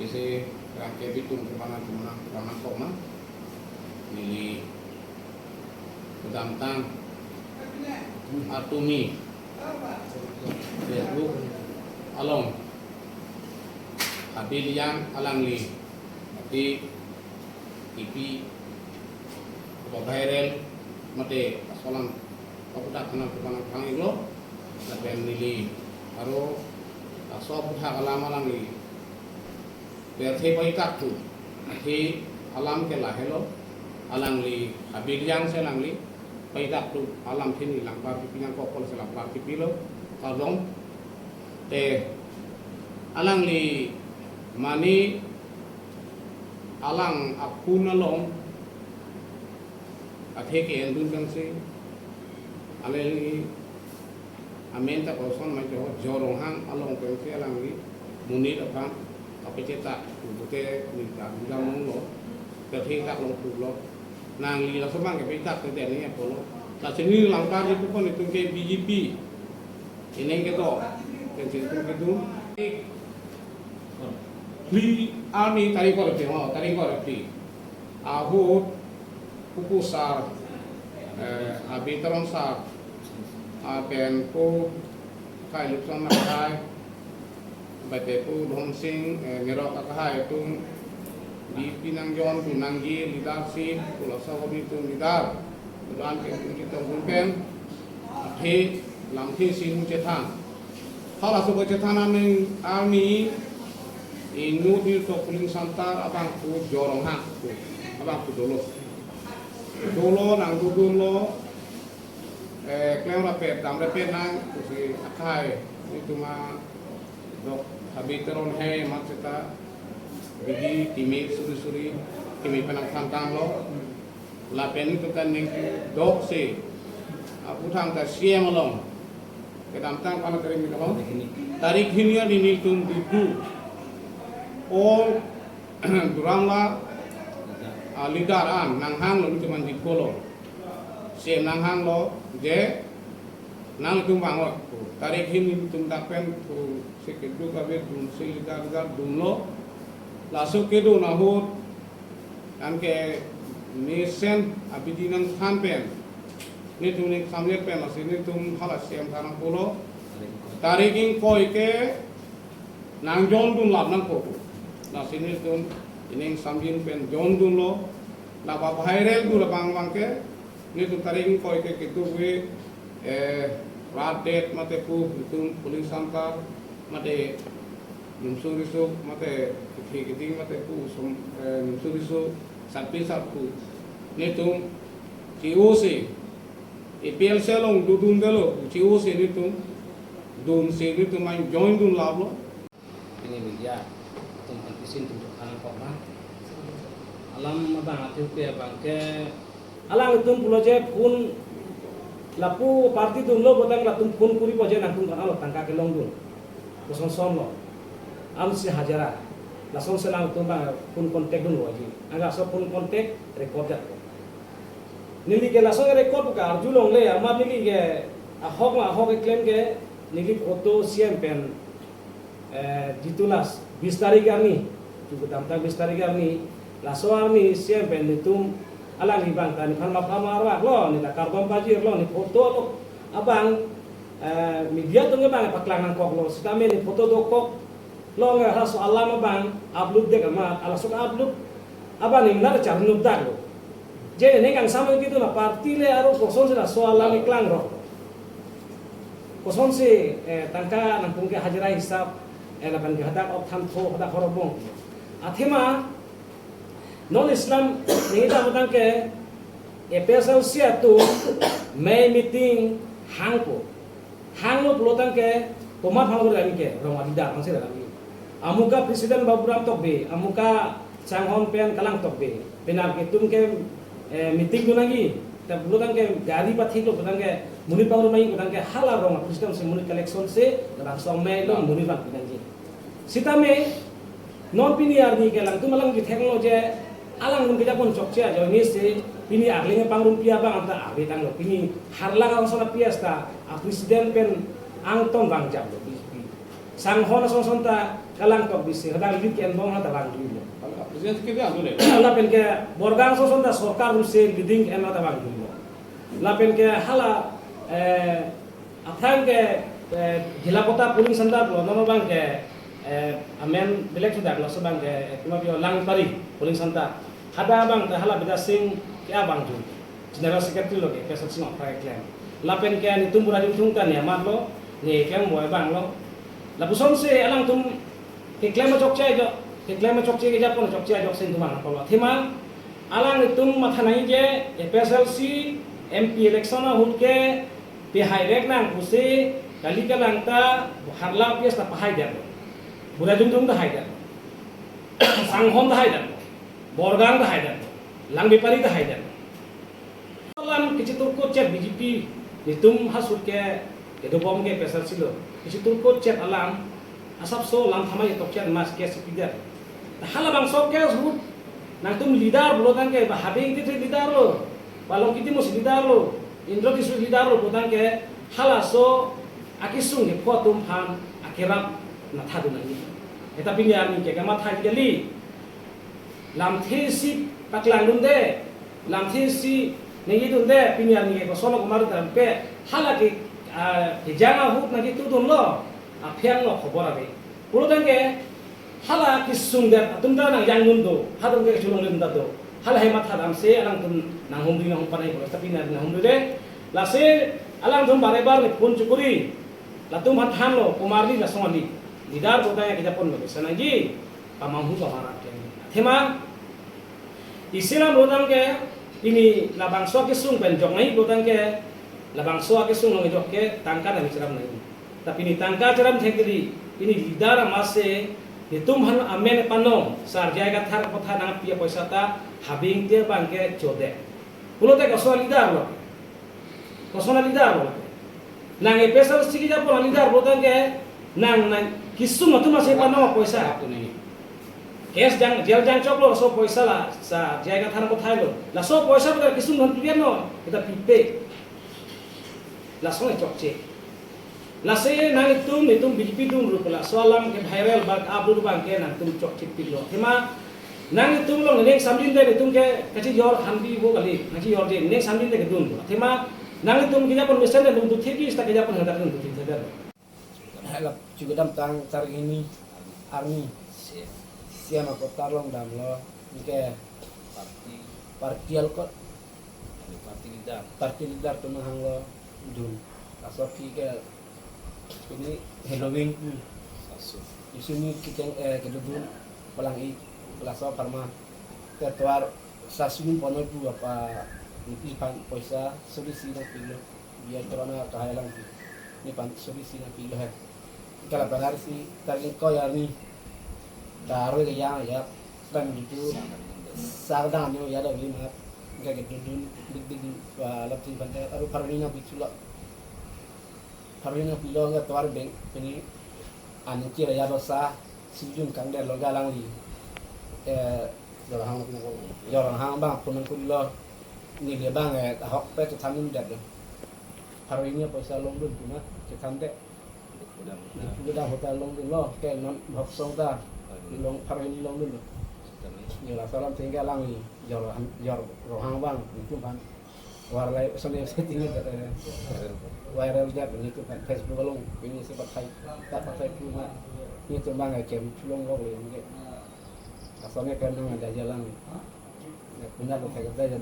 ese rangke bitung kemana koma nili pedamtang atumi Facebook along habil yang alangli mati ipi viral mate asolan paputak kana kang iglo laben nili aro aso putak alam alangli berthi paikak tu athi alam ke lahelo alangli habil yang selangli paikak tu alam thini langpar pipingan kokol selangpar pipilo kalong te alangli mani alang apuna long athe ke endun kan se aleli amen ta koson mai to jorong hang along ke se alangli munit apa kapeceta bute ni ta bilang lo ke the tak long tu lo nang li la semang ke petak ke ni apolo la sini langkar itu pun itu ke BJP ini ke to ke situ itu Li ani tari ko repti ho tari ko repti ahu pupusar abitaron sa apen ko kai lupsan na kai bate ko dhomsing nirok kai tung di pinangjon pinanggi leadership kulasa ko bitu leader dan ke kita bukan he lamthi sinu cethan hala so cethan ami inu di tokuling santar abang ku jorong hak ku abang ku dolo nang dolo klem rapet dam rapet nang ku si akai itu ma dok habiteron he maceta bigi timi suri timi penang santang lo lapen itu kan ning dok se aku thang ta siem along kedam tang pana terim ni kalong tarik hinia ni tum didu all durangla lidaran nang hang lo cuman di kolo siem nang hang lo je nang tumbang lo tarik hin tum dapen ku sekedu kabe dum silidar dum lo lasuk kedu nahut kan ke nisen abidinan kampen ni tum ni samlet pen asini tum halas siem tanang kolo tariking koi ke nang jon dum lab nang ko na sini tun ini sambil pen jon dun lo na ba viral du la bang ke ni tu taring ko ke kitu we rat date mate ku tun polis santar mate numsurisu mate kiti mate ku numsurisu sapi sapu ni tu ciusi ipel selong dudun delo ciusi ni tu dun se ni tu main join dun lablo ini media isin untuk anak kok mah alam abang atu ke abang ke alang tum pulo je pun lapu parti dum lo botang latum pun puri poje nang tum kana lo tangka ke long dun kosong son lo am si hajara la son selang tum bang pun kontak dun waji anga so pun kontak record ja nili ke la so record ka arjulong le amar nili ke ahok claim ke nili foto siam pen ditulas 20 tarik kami cukup tamtang 20 tarik kami laso kami siap benitum alang ni bang tani kan map amarwak lo ni karbon pajir lo ni foto lo abang media tu ngebang paklangan kok lo sitame ni foto do kok lo nggak raso alam abang upload dek ama ala sok upload abang ni nar car nubdak lo jadi ni kan sama gitu lah parti le aro kosong sila so alam iklang ro kosong si tangka nampung ke hajira hisab elapan gadak op tham tho kada korobong athema non islam ni da mutang ke epesal sia tu may meeting hangko hanglo pelotang ke poma phangor gani ke roma dida mangse da amuka presiden baburam tokbe amuka changhon pen kalang tokbe penar ketum ke meeting gunagi ta pelotang ke gari pathi lo pelotang ke muni pangro mai pelotang ke hala roma presiden se muni collection se da somai lo muni bang pinanji sitame non pini arni ke lang tu malang ki teknologi alang mun kita pun cokce aja ni se pini arlinge pangrum pia bang anta abe tang lo pini harlang ang sona piasta a presiden pen ang tong bang jam lo sanghon sonta kalang tok bisi hadang lit ken bong hada bang dulu Presiden kita ambil deh. lapen ke borgang sonta sarkar se leading en hada bang dulu lapen ke hala athang ke jila kota puling sandar lo nama bang ke amen bilek sudah lo sebang ke cuma bio lang pari puling sandar hada bang hala beda sing ke abang dulu general secretary lo ke pesat sing opai claim lapen ke ni tumbura di tungkan ya mat lo ni kem boy bang lo la buson se alang tum ke claim chokche jo ke claim chokche ke japon chokche jo sen tumang ko thima alang tum matha nai je FSLC MP election hut ke pe hairek nang puse kali kalang ta harla pias ta pahai dia bura jung da hai dia sanghon da hai dia borgang da hai dia lang bipari da hai dia alam kichitur ko chat BJP nitum hasut ke dobom ke FSLC lo kichitur ko chat alam asap so lam thamai tok chat mas ke sipider hala bang sok ke hut nang tum leader bulotan ke habing ke leader lo balong kiti mus leader lo indro kisu leader lo bulotan ke hala so akisung ke potum phan akirap na thadu nani eta pinya ni ke kama thai gali lam thesi paklang dunde lam thesi negi dunde pinya ni ke sono kumar tampe hala ke jana hut na gitu dun lo aphyang lo khobor abe bulotan ke hala kisung der tumda nang yang mundo hadung ke chulung rinda do hala he matha dam se alang tum nang humri nang panai ko tapi nang humri de la se alang tum bare bar ni pun cukuri la tum hathan lo kumarli la songali lidar bodaya ke japon lo sanagi pamanghu ka mara ke thema isilam rodang ke ini la bangso ke sung ben jong nai bodang ke la bangso ke sung nang jok ke tangka nang ceram nai tapi ni tangka ceram thekri ini lidar mase hitum han amen panong sar jaga thar kotha nang pia paisa ta habing te bangke chode pulote ko so lidar lo ko so lidar lo nang e pesal sigi ja pon lidar botan ke nang kisum tu masih panong paisa tu ni kes jang jel jang choklo so paisa la sa jaga thar kotha lo la so paisa ko kisum han tulian no kita pipe la so chokche lase nang itum BJP tum rupala soalam ke viral bag abdul bang ke nang tum chok chip pilo thima nang itum lo neng samdin de itum ke kachi yor hambi bo gali kachi yor de neng samdin de dun thima nang itum ke japon mesen de dum tu theki sta ke japon hadar dum tu theki hadar halap juga dam tang tar ini army siapa ko tarlong dam lo ke partial ko parti lidar tu mahang lo dun asap ke ini Halloween di sini kita keduduk pelangi pelasa parma tertuar sasumi pono tu apa ini pan poisa solusi na pilo biar corona kahalang ni pan solusi na pilo hai kalau bagar si tarin ko ya ni daro ya dan itu sardan ni ya da ni mat ga keduduk dig lapin pantai aru parina biculak Karena pilo nggak tuar beng ini anu kira ya dosa sijun kang der lo galang li jorang hang bang punang kulo ni dia bang hok pe ke tamin der hari ini pesa long dun cuma ke tande udah hotel long dun lo ke non hok song ta long hari ini long dun ni la salam tinggal lang li jorang bang itu kan warlai soalnya settingnya viral dia begitu kan Facebook long ini sebab saya tak pakai cuma ini cuma ngecem long lo ini asalnya kan ada jalan benar betul saja